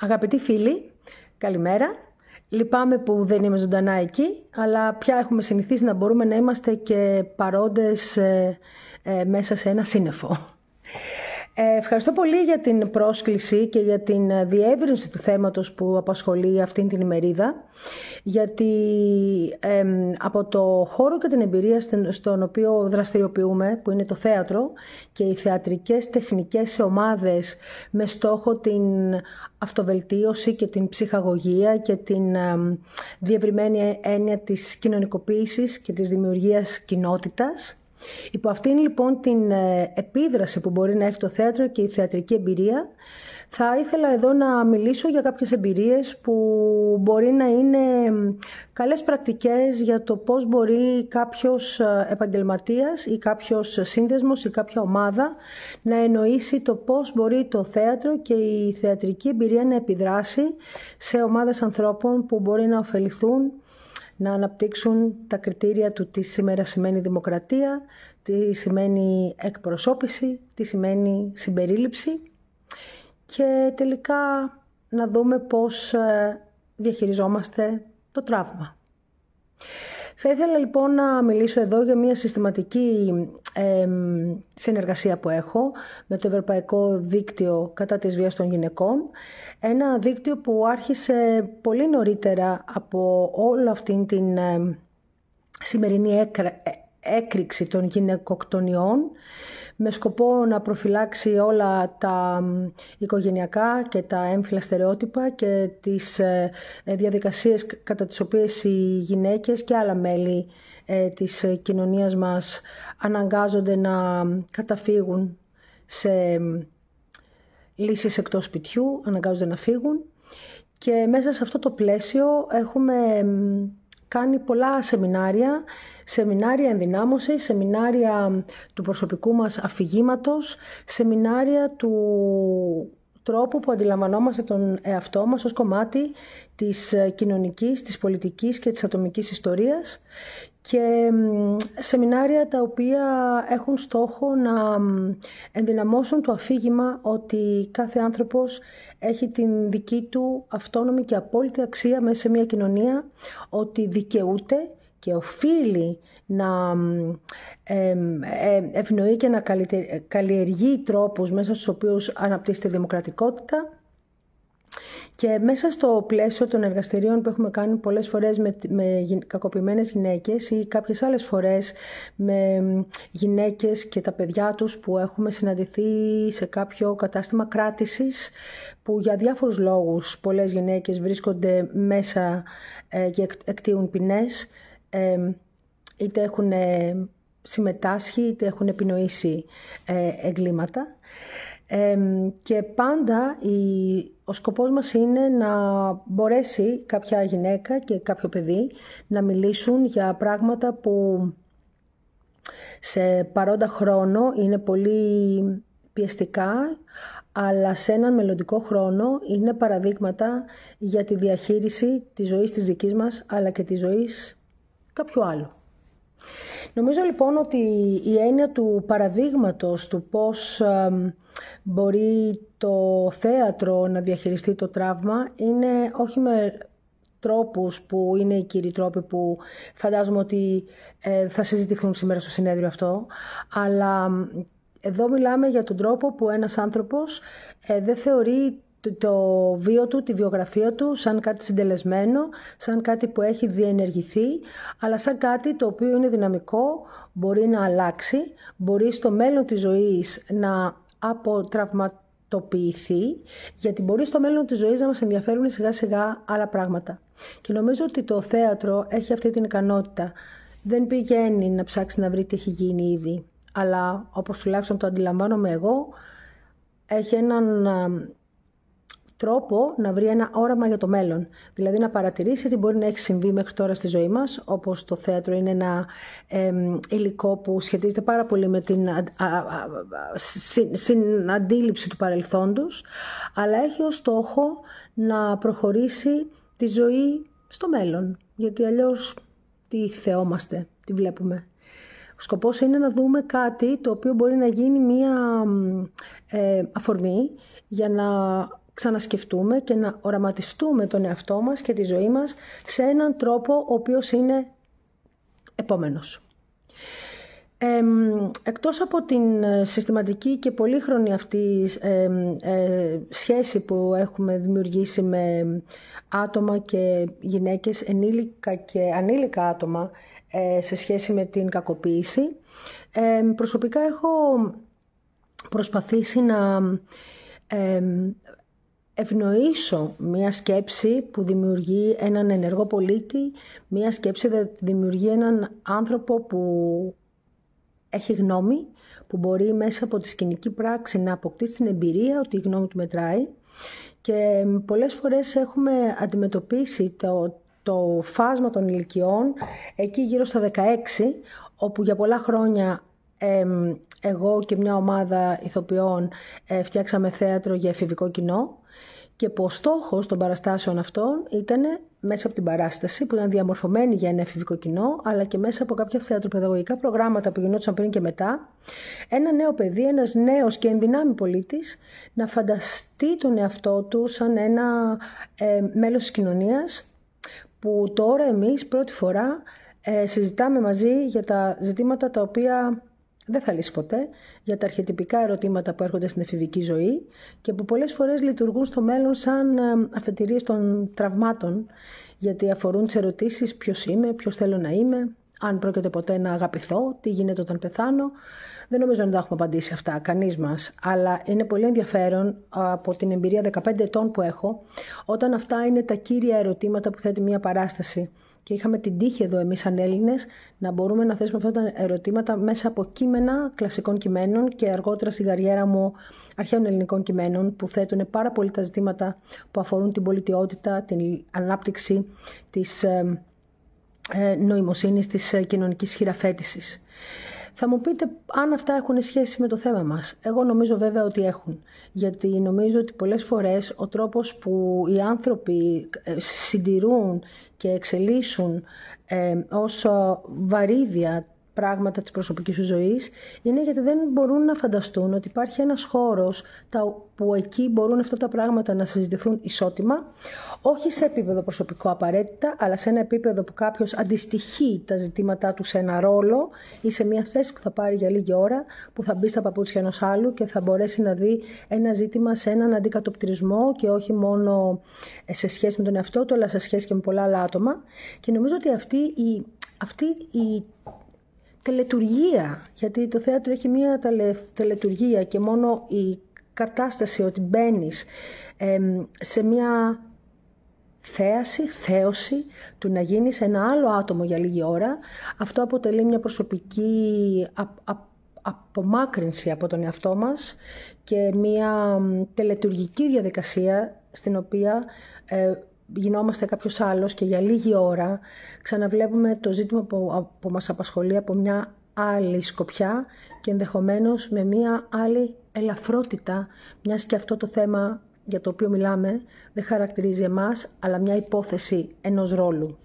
Αγαπητοί φίλοι, καλημέρα. Λυπάμαι που δεν είμαι ζωντανά εκεί, αλλά πια έχουμε συνηθίσει να μπορούμε να είμαστε και παρόντες μέσα σε ένα σύννεφο. Ευχαριστώ πολύ για την πρόσκληση και για την διεύρυνση του θέματος που απασχολεί αυτήν την ημερίδα, γιατί από το χώρο και την εμπειρία στον οποίο δραστηριοποιούμε, που είναι το θέατρο και οι θεατρικές τεχνικές σε ομάδες με στόχο την αυτοβελτίωση και την ψυχαγωγία και την διευρυμένη έννοια της κοινωνικοποίησης και της δημιουργίας κοινότητας. Υπό αυτήν λοιπόν την επίδραση που μπορεί να έχει το θέατρο και η θεατρική εμπειρία, θα ήθελα εδώ να μιλήσω για κάποιες εμπειρίες που μπορεί να είναι καλές πρακτικές για το πώς μπορεί κάποιος επαγγελματίας ή κάποιος σύνδεσμος ή κάποια ομάδα να εννοήσει το πώς μπορεί το θέατρο και η θεατρική εμπειρία να επιδράσει σε ομάδες ανθρώπων που μπορεί να ωφεληθούν, να αναπτύξουν τα κριτήρια του τι σήμερα σημαίνει δημοκρατία, τι σημαίνει εκπροσώπηση, τι σημαίνει συμπερίληψη και τελικά να δούμε πώς διαχειριζόμαστε το τραύμα. Θα ήθελα λοιπόν να μιλήσω εδώ για μια συστηματική συνεργασία που έχω με το Ευρωπαϊκό Δίκτυο κατά της βίας των γυναικών. Ένα δίκτυο που άρχισε πολύ νωρίτερα από όλη αυτήν την σημερινή έκρηξη των γυναικοκτονιών, με σκοπό να προφυλάξει όλα τα οικογενειακά και τα έμφυλα στερεότυπα και τις διαδικασίες κατά τις οποίες οι γυναίκες και άλλα μέλη της κοινωνίας μας αναγκάζονται να καταφύγουν σε λύσεις εκτός σπιτιού, αναγκάζονται να φύγουν. Και μέσα σε αυτό το πλαίσιο έχουμε κάνει πολλά σεμινάρια ενδυνάμωσης, σεμινάρια του προσωπικού μας αφηγήματος, σεμινάρια του τρόπου που αντιλαμβανόμαστε τον εαυτό μας ως κομμάτι της κοινωνικής, της πολιτικής και της ατομικής ιστορίας και σεμινάρια τα οποία έχουν στόχο να ενδυναμώσουν το αφήγημα ότι κάθε άνθρωπος έχει την δική του αυτόνομη και απόλυτη αξία μέσα σε μια κοινωνία, ότι δικαιούται και οφείλει να ευνοεί και να καλλιεργεί τρόπους μέσα στους οποίους αναπτύσσεται η δημοκρατικότητα. Και μέσα στο πλαίσιο των εργαστηρίων που έχουμε κάνει πολλές φορές με κακοποιημένες γυναίκες ή κάποιες άλλες φορές με γυναίκες και τα παιδιά τους που έχουμε συναντηθεί σε κάποιο κατάστημα κράτησης, που για διάφορους λόγους πολλές γυναίκες βρίσκονται μέσα και εκτείουν ποινές, είτε έχουν συμμετάσχει είτε έχουν επινοήσει εγκλήματα. Και πάντα ο σκοπός μας είναι να μπορέσει κάποια γυναίκα και κάποιο παιδί να μιλήσουν για πράγματα που σε παρόντα χρόνο είναι πολύ πιεστικά, αλλά σε έναν μελλοντικό χρόνο είναι παραδείγματα για τη διαχείριση της ζωής της δικής μας, αλλά και της ζωής κάποιου άλλου. Νομίζω λοιπόν ότι η έννοια του παραδείγματος, του πώς μπορεί το θέατρο να διαχειριστεί το τραύμα, είναι όχι με τρόπους που είναι οι κύριοι τρόποι που φαντάζομαι ότι θα συζητηθούν σήμερα στο συνέδριο αυτό, αλλά εδώ μιλάμε για τον τρόπο που ένας άνθρωπος δεν θεωρεί το βίο του, τη βιογραφία του σαν κάτι συντελεσμένο, σαν κάτι που έχει διενεργηθεί, αλλά σαν κάτι το οποίο είναι δυναμικό, μπορεί να αλλάξει, μπορεί στο μέλλον της ζωής να αποτραυματοποιηθεί, γιατί μπορεί στο μέλλον της ζωής να μας ενδιαφέρουν σιγά σιγά άλλα πράγματα. Και νομίζω ότι το θέατρο έχει αυτή την ικανότητα. Δεν πηγαίνει να ψάξει να βρει τι έχει γίνει ήδη, αλλά όπως τουλάχιστον το αντιλαμβάνομαι εγώ, έχει έναν τρόπο να βρει ένα όραμα για το μέλλον. Δηλαδή να παρατηρήσει τι μπορεί να έχει συμβεί μέχρι τώρα στη ζωή μας, όπως το θέατρο είναι ένα υλικό που σχετίζεται πάρα πολύ με την συναντήληψη του παρελθόντος, αλλά έχει ως στόχο να προχωρήσει τη ζωή στο μέλλον. Γιατί αλλιώς τι θεόμαστε, τι βλέπουμε. Ο σκοπός είναι να δούμε κάτι το οποίο μπορεί να γίνει μία αφορμή για να ξανασκεφτούμε και να οραματιστούμε τον εαυτό μας και τη ζωή μας σε έναν τρόπο ο οποίος είναι επόμενος. Εκτός από την συστηματική και πολύχρονη αυτή σχέση που έχουμε δημιουργήσει με άτομα και γυναίκες, ενήλικα και ανήλικα άτομα σε σχέση με την κακοποίηση, προσωπικά έχω προσπαθήσει να ευνοήσω μία σκέψη που δημιουργεί έναν ενεργό πολίτη, μία σκέψη που δημιουργεί έναν άνθρωπο που έχει γνώμη, που μπορεί μέσα από τη σκηνική πράξη να αποκτήσει την εμπειρία ότι η γνώμη του μετράει. Και πολλές φορές έχουμε αντιμετωπίσει το φάσμα των ηλικιών εκεί γύρω στα 16, όπου για πολλά χρόνια εγώ και μια ομάδα ηθοποιών φτιάξαμε θέατρο για εφηβικό κοινό, και που ο στόχος των παραστάσεων αυτών ήταν μέσα από την παράσταση που ήταν διαμορφωμένη για ένα εφηβικό κοινό, αλλά και μέσα από κάποια θεατροπαιδαγωγικά προγράμματα που γινόντουσαν πριν και μετά, ένα νέο παιδί, ένας νέος και ενδυνάμει πολίτης να φανταστεί τον εαυτό του σαν ένα μέλος της κοινωνίας, που τώρα εμείς πρώτη φορά συζητάμε μαζί για τα ζητήματα τα οποία δεν θα λύσει ποτέ, για τα αρχετυπικά ερωτήματα που έρχονται στην εφηβική ζωή και που πολλές φορές λειτουργούν στο μέλλον σαν αφετηρίες των τραυμάτων, γιατί αφορούν τις ερωτήσεις ποιος είμαι, ποιος θέλω να είμαι, αν πρόκειται ποτέ να αγαπηθώ, τι γίνεται όταν πεθάνω. Δεν νομίζω να τα έχουμε απαντήσει αυτά, κανείς μας, αλλά είναι πολύ ενδιαφέρον από την εμπειρία 15 ετών που έχω, όταν αυτά είναι τα κύρια ερωτήματα που θέτει μια παράσταση. Και είχαμε την τύχη εδώ εμείς σαν Έλληνες να μπορούμε να θέσουμε αυτά τα ερωτήματα μέσα από κείμενα κλασικών κειμένων και αργότερα στην καριέρα μου αρχαίων ελληνικών κειμένων που θέτουν πάρα πολύ τα ζητήματα που αφορούν την πολιτιότητα, την ανάπτυξη της νοημοσύνης, της κοινωνικής χειραφέτησης. Θα μου πείτε αν αυτά έχουν σχέση με το θέμα μας. Εγώ νομίζω βέβαια ότι έχουν. Γιατί νομίζω ότι πολλές φορές ο τρόπος που οι άνθρωποι συντηρούν και εξελίσσουν ως βαρύδια πράγματα της προσωπικής σου ζωής είναι γιατί δεν μπορούν να φανταστούν ότι υπάρχει ένας χώρος που εκεί μπορούν αυτά τα πράγματα να συζητηθούν ισότιμα, όχι σε επίπεδο προσωπικό απαραίτητα, αλλά σε ένα επίπεδο που κάποιος αντιστοιχεί τα ζητήματά του σε ένα ρόλο ή σε μια θέση που θα πάρει για λίγη ώρα, που θα μπει στα παπούτσια ενός άλλου και θα μπορέσει να δει ένα ζήτημα σε έναν αντικατοπτρισμό και όχι μόνο σε σχέση με τον εαυτό του, αλλά σε σχέση και με πολλά άλλα άτομα. Και νομίζω ότι αυτή η τελετουργία, γιατί το θέατρο έχει μία τελετουργία και μόνο η κατάσταση ότι μπαίνεις σε μία θέωση του να γίνεις ένα άλλο άτομο για λίγη ώρα, αυτό αποτελεί μια προσωπική απομάκρυνση από τον εαυτό μας και μια τελετουργική διαδικασία στην οποία γινόμαστε κάποιος άλλος και για λίγη ώρα ξαναβλέπουμε το ζήτημα που μας απασχολεί από μια άλλη σκοπιά και ενδεχομένως με μια άλλη ελαφρότητα, μιας και αυτό το θέμα για το οποίο μιλάμε δεν χαρακτηρίζει εμάς, αλλά μια υπόθεση ενός ρόλου.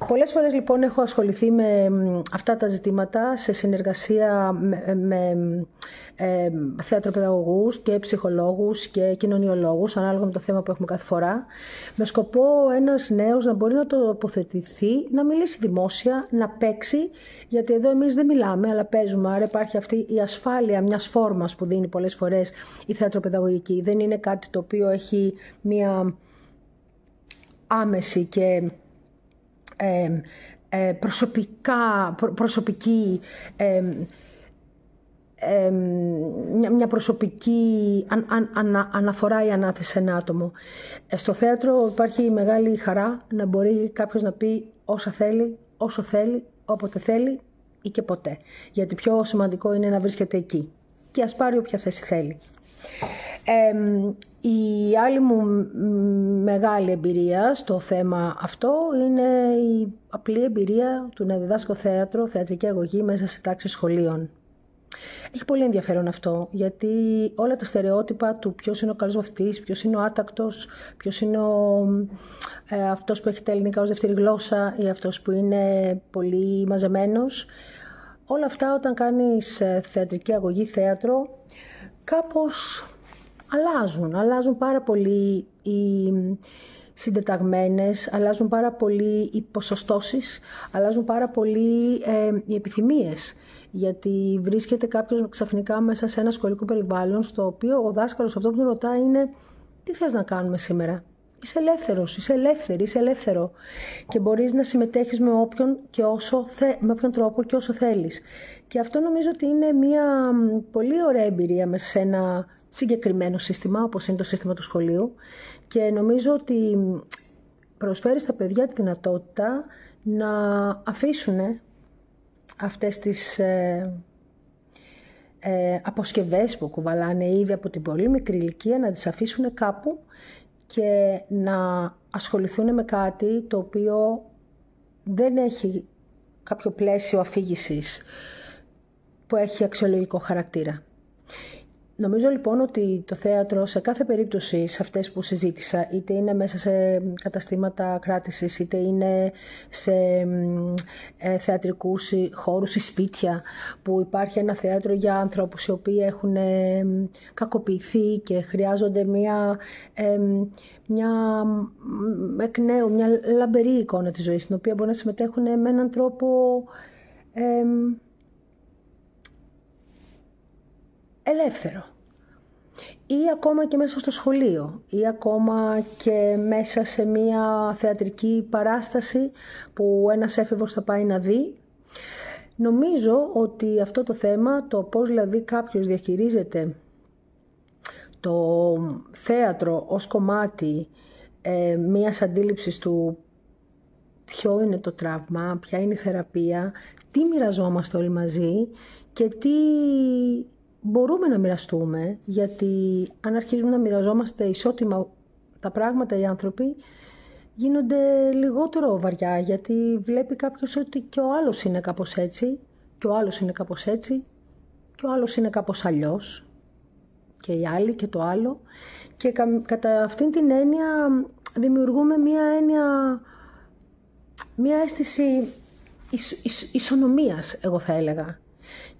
Πολλές φορές λοιπόν έχω ασχοληθεί με αυτά τα ζητήματα σε συνεργασία με θεατροπαιδαγωγούς και ψυχολόγους και κοινωνιολόγους, ανάλογα με το θέμα που έχουμε κάθε φορά, με σκοπό ένας νέος να μπορεί να τοποθετηθεί, να μιλήσει δημόσια, να παίξει, γιατί εδώ εμείς δεν μιλάμε αλλά παίζουμε, άρα υπάρχει αυτή η ασφάλεια μιας φόρμας που δίνει πολλές φορές η θεατροπαιδαγωγική. Δεν είναι κάτι το οποίο έχει μια άμεση και προσωπική μια προσωπική αναφορά ή ανάθεση σε ένα άτομο. Στο θέατρο υπάρχει μεγάλη χαρά να μπορεί κάποιος να πει όσα θέλει, όσο θέλει, όποτε θέλει ή και ποτέ. Γιατί πιο σημαντικό είναι να βρίσκεται εκεί και ας πάρει όποια θέση θέλει. Η άλλη μου μεγάλη εμπειρία στο θέμα αυτό είναι η απλή εμπειρία του να διδάσκω θέατρο, θεατρική αγωγή μέσα σε τάξεις σχολείων. Έχει πολύ ενδιαφέρον αυτό, γιατί όλα τα στερεότυπα του ποιος είναι ο καλός μαθητής, ποιος είναι ο άτακτος, ποιος είναι αυτός που έχει τα ελληνικά ως δεύτερη γλώσσα ή αυτός που είναι πολύ μαζεμένος, όλα αυτά όταν κάνεις θεατρική αγωγή, θέατρο, κάπως Αλλάζουν πάρα πολύ οι συντεταγμένες, αλλάζουν πάρα πολύ οι ποσοστώσεις, αλλάζουν πάρα πολύ οι επιθυμίες. Γιατί βρίσκεται κάποιος ξαφνικά μέσα σε ένα σχολικό περιβάλλον, στο οποίο ο δάσκαλος αυτό που τον ρωτάει είναι «Τι θες να κάνουμε σήμερα?» Είσαι ελεύθερος, είσαι ελεύθερη, είσαι ελεύθερο και μπορείς να συμμετέχεις με όποιον τρόπο και όσο θέλεις. Και αυτό νομίζω ότι είναι μια πολύ ωραία εμπειρία μέσα σε ένα συγκεκριμένο σύστημα, όπως είναι το σύστημα του σχολείου, και νομίζω ότι προσφέρει στα παιδιά τη δυνατότητα να αφήσουν αυτές τις αποσκευές που κουβαλάνε ήδη από την πολύ μικρή ηλικία, να τις αφήσουν κάπου και να ασχοληθούν με κάτι το οποίο δεν έχει κάποιο πλαίσιο αφήγησης που έχει αξιολογικό χαρακτήρα. Νομίζω λοιπόν ότι το θέατρο σε κάθε περίπτωση, σε αυτές που συζήτησα, είτε είναι μέσα σε καταστήματα κράτησης, είτε είναι σε θεατρικούς χώρους ή σπίτια, που υπάρχει ένα θέατρο για ανθρώπους οι οποίοι έχουν κακοποιηθεί και χρειάζονται μια εκ νέου, μια λαμπερή εικόνα της ζωής, στην οποία μπορεί να συμμετέχουν με έναν τρόπο ελεύθερο. Ή ακόμα και μέσα στο σχολείο, ή ακόμα και μέσα σε μια θεατρική παράσταση που ένας έφηβος θα πάει να δει. Νομίζω ότι αυτό το θέμα, το πώς δηλαδή κάποιος διαχειρίζεται το θέατρο ως κομμάτι μιας αντίληψης του ποιο είναι το τραύμα, ποια είναι η θεραπεία, τι μοιραζόμαστε όλοι μαζί και τι μπορούμε να μοιραστούμε, γιατί αν αρχίζουμε να μοιραζόμαστε ισότιμα τα πράγματα, οι άνθρωποι γίνονται λιγότερο βαριά, γιατί βλέπει κάποιος ότι και ο άλλος είναι κάπως έτσι, και ο άλλος είναι κάπως έτσι, και ο άλλος είναι κάπως αλλιώς, και οι άλλοι και το άλλο. Και κατά αυτήν την έννοια δημιουργούμε μια αίσθηση ισονομίας, εγώ θα έλεγα.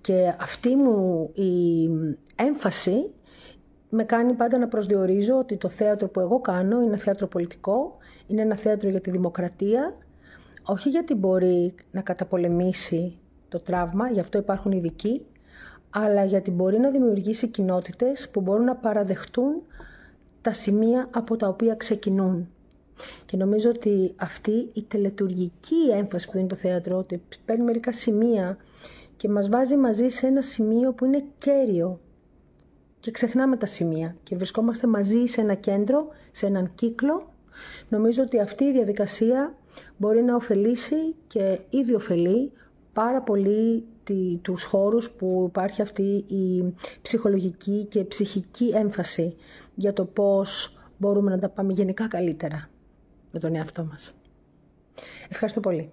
Και αυτή μου η έμφαση με κάνει πάντα να προσδιορίζω ότι το θέατρο που εγώ κάνω είναι ένα θέατρο πολιτικό, είναι ένα θέατρο για τη δημοκρατία, όχι γιατί μπορεί να καταπολεμήσει το τραύμα, γι' αυτό υπάρχουν ειδικοί, αλλά γιατί μπορεί να δημιουργήσει κοινότητες που μπορούν να παραδεχτούν τα σημεία από τα οποία ξεκινούν. Και νομίζω ότι αυτή η τελετουργική έμφαση που δίνει το θέατρο, ότι παίρνει μερικά σημεία και μας βάζει μαζί σε ένα σημείο που είναι κέριο και ξεχνάμε τα σημεία και βρισκόμαστε μαζί σε ένα κέντρο, σε έναν κύκλο. Νομίζω ότι αυτή η διαδικασία μπορεί να ωφελήσει και ήδη ωφελεί πάρα πολύ τους χώρους που υπάρχει αυτή η ψυχολογική και ψυχική έμφαση για το πώς μπορούμε να τα πάμε γενικά καλύτερα με τον εαυτό μας. Ευχαριστώ πολύ.